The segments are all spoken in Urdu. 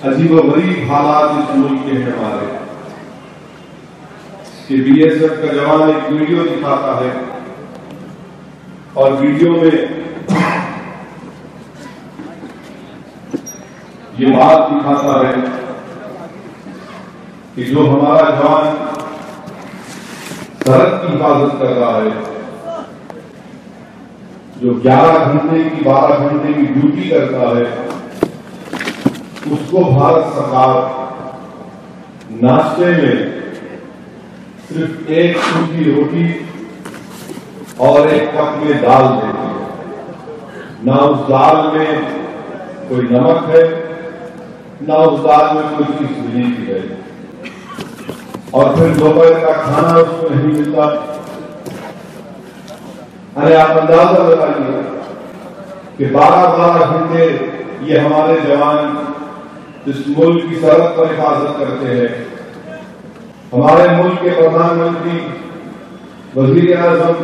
عجیب و غریب حالات اس ملک کے ہیں ہمارے کہ بی ایس ایف کا جوان ایک ویڈیو دکھاتا ہے اور ویڈیو میں یہ بات دکھاتا ہے کہ جو ہمارا جوان سرحد کی حفاظت کر رہا ہے، جو 11 گھنٹے کی 12 گھنٹے کی ڈیوٹی کرتا ہے، اس کو بھارت سرکار ناشتے میں صرف ایک سوکھی روٹی اور ایک کپ میں دال دیتی ہے۔ نہ اس دال میں کوئی نمک ہے، نہ اس دال میں کوئی چیز ملی کی ہے، اور پھر دوپہر کا کھانا اس کو نہیں ملتا۔ ارے آپ اندازہ لگائیے کہ 12 گھنٹے یہ ہمارے جوان اس ملک کی سرحد پر حفاظت کرتے ہیں۔ ہمارے ملک کے پردھان منتری، وزیر اعظم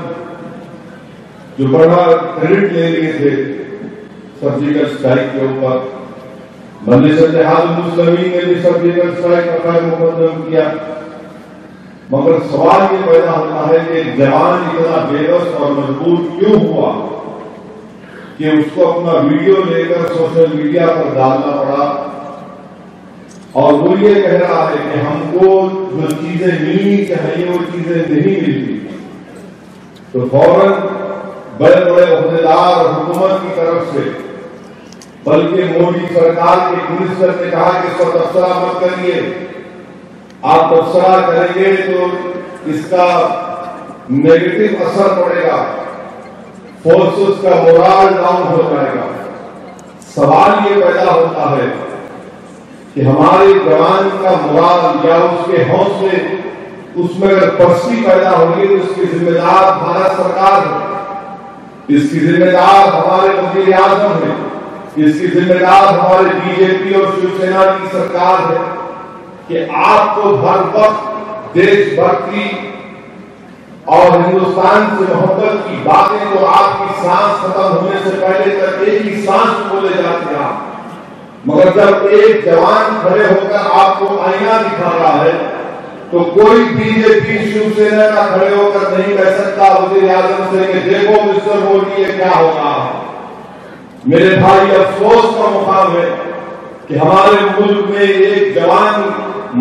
جو بڑا کریڈٹ لے لیے تھے سرجیکل اسٹرائک کے اوپر، مجلس اتحاد المسلمین نے بھی سرجیکل اسٹرائک کا خیر مقدم کیا، مگر سوال یہ پیدا ہوتا ہے کہ ایک جوان اتنا بے بس اور مجبور کیوں ہوا کہ اس کو اپنا ویڈیو لے کر سوشل میڈیا پر ڈالنا پڑا، اور وہ یہ کہہ رہا ہے کہ ہم کو جو چیزیں ملنی چاہیے وہ چیزیں نہیں ملتی، تو فوراً بڑے بڑے عہدیدار اور حکومت کی طرف سے، بلکہ مودی سرکار کے منسٹر نے کہا کہ اس پر تبصرہ مت کریے، آپ تبصرہ کریں گے تو اس کا نیگیٹو اثر پڑے گا، فورسز کا مورال ڈاؤن ہو جائے گا۔ سوال یہ پیدا ہوتا ہے کہ ہمارے جوان کا مورال یا اس کے حوصلے، اس میں اگر پستی پیدا ہوگی تو اس کی ذمہ دار بھارت سرکار ہے، اس کی ذمہ دار ہمارے وزیر اعظم ہے، اس کی ذمہ دار ہمارے بی جے پی اور شیو سینا کی سرکار ہے کہ آپ کو ہر وقت دیش بھکتی اور ہندوستان سے محبت کی باتیں تو آپ کی سانس ختم ہونے سے پہلے تک ایک ہی سانس بولے جاتے ہیں، مگر جب ایک جوان کھڑے ہو کر آپ کو آئینہ دکھا رہا ہے تو کوئی بی جے پی شیو سینا کا کھڑے ہو کر نہیں کہہ سکتا وزیر اعظم سے کہ دیکھو مسٹر مودی یہ کیا ہوگا۔ میرے بھائی، افسوس کا مقام ہے کہ ہمارے ملک میں ایک جوان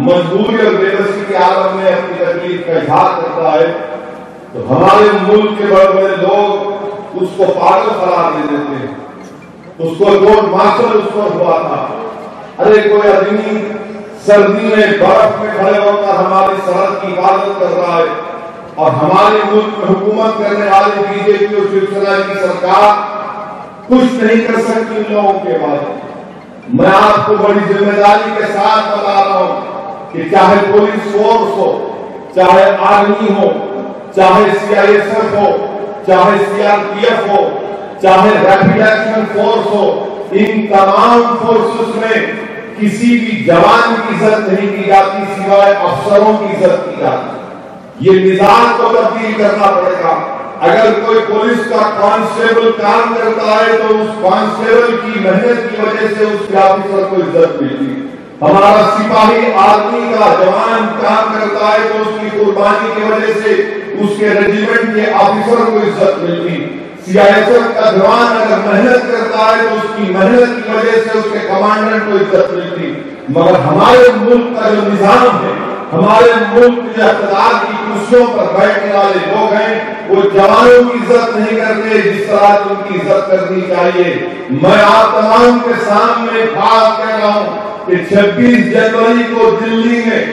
مجبوری اور بے بسی کے عالم میں اپنی تکلیف کا اظہار کرتا ہے تو ہمارے ملک کے بڑے بڑے لوگ اس کو پاگل قرار دے دیتے ہیں، اس کو کورٹ مارشل اس پر ہوا تھا۔ ارے کوئی آدمی سردی میں برف میں کھڑے ہو کر ہماری سرحد کی حفاظت کر رہا ہے، اور ہمارے ملک میں حکومت کرنے والے بی جے پی اور شیو سینا کی سرکار کچھ نہیں کر سکتی ان لوگوں کے بعد۔ میں آپ کو بڑی ذمہ داری کے ساتھ بتا رہا ہوں کہ چاہے پولیس فورس ہو، چاہے آرمی ہو، چاہے سی آئی ایس ایف ہو، چاہے سی آر پی ایف ہو، چاہے ریپڈ ایکشن فورس ہو، ان تمام فورسز میں کسی بھی جوان کی عزت نہیں کی جاتی سوائے افسروں کی عزت کی جاتی۔ یہ نظام کو تبدیل کرنا پڑے گا۔ اگر کوئی پولیس کا کانسٹیبل کام کرتا ہے تو اس کانسٹیبل کی محنت کی وجہ سے اس کے آفیسر کو عزت ملتی۔ ہمارا سپاہی آرمی کا جوان کام کرتا ہے تو اس کی قربانی کی وجہ سے اس کے ریجیمنٹ کے آفیسر کو عزت ملتی۔ سی آئی ایس ایف کا جوان اگر محنت کرتا ہے تو اس کی محنت کی وجہ سے اس کے کمانڈنٹ کو عزت ملتی۔ مگر ہمارے ملک کا جو نظام ہے، ہمارے ملک میں اقتدار کی کرسیوں پر بیٹھنے والے لوگ ہیں، وہ جوانوں کی عزت نہیں کرتے جس طرح ان کی عزت کرنی چاہیے۔ میں آپ تمام کے سامنے بات کہہ رہا ہوں کہ 26 جنوری کو دلی میں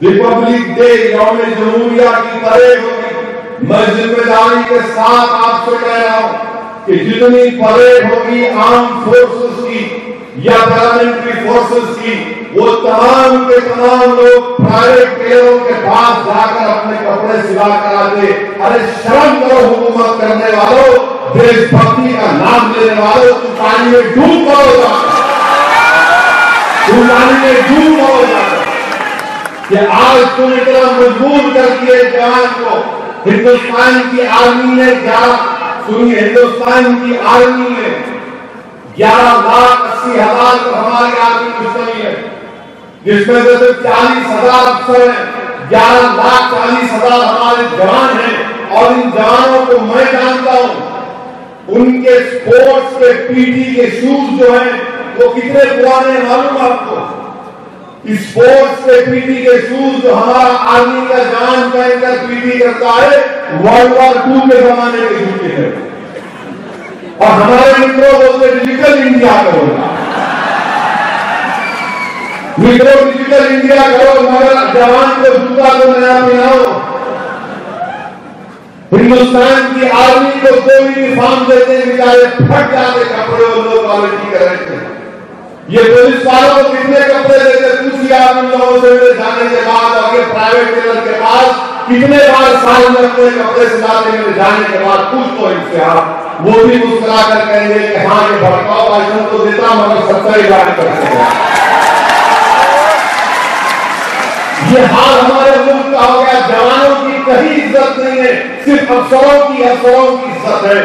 ریپبلک ڈے یوم جمہوریہ کی پریڈ ہوگی۔ میں ذمہ داری کے ساتھ آپ سے کہہ رہا ہوں کہ جتنی پریڈ ہوگی عام فورسز کی یا پیراملٹری فورسز کی، وہ تمام کے تمام لوگ پرائیویٹ ٹیلروں کے پاس جا کر اپنے کپڑے سلا کر آتے۔ ارے شرم کرو حکومت کرنے والوں، دیش بھکتی کا نام لینے والوں، تو پانی میں ڈوب کرو جا کر، تو پانی میں ڈوب کرو جا کر کہ آج تم اتنا مجبور کر دیے جوان کو۔ ہندوستان کی آرمی نے کیا سنیے، ہندوستان کی آرمی نے 11,80,000 پر ہماری آرمی مشتمل ہے، جس میں سے صرف 40,000 افسر ہیں، 11,40,000 ہمارے جوان ہیں، اور ان جوانوں کو میں جانتا ہوں، ان کے سپورٹس کے پی ٹی کے شوز جو ہیں وہ کتنے پرانے ہیں معلوم آپ کو؟ سپورٹس کے پی ٹی کے شوز جو ہمارا آرمی کا جوان پہن کر پی ٹی کرتا ہے ورلڈ وار 2 کے زمانے کے جوتے ہیں، اور ہمارے متروں بولتے ڈیجیٹل انڈیا کرو، متروں ڈیجیٹل انڈیا کرو، مگر جوان کو جوتا کو نیا پہناؤ۔ ہندوستان کی آرمی کو کوئی یونیفارم دیتے ہیں، بیچارے پھٹ جاتے کپڑے اور لو کوالٹی کے رہتے ہیں۔ یہ پولیس والوں کو کتنے کپڑے دیتے، دوسری آرمی لوگوں سے جانے کے بعد اور یہ پرائیویٹ ٹیلر کے پاس کتنے بار سال میں اپنے کپڑے سلاتے میں جانے کے بعد کچھ تو ان سے آپ وہ بھی مسکرا کر کہیں گے کہ ہاں یہ بھڑکاؤ بھاشن تو دیتا مگر سچائی بیان کرتے ہیں۔ یہ حال ہمارے ملک کا ہو گیا، جوانوں کی کہیں عزت نہیں ہے، صرف افسروں کی عزت ہے۔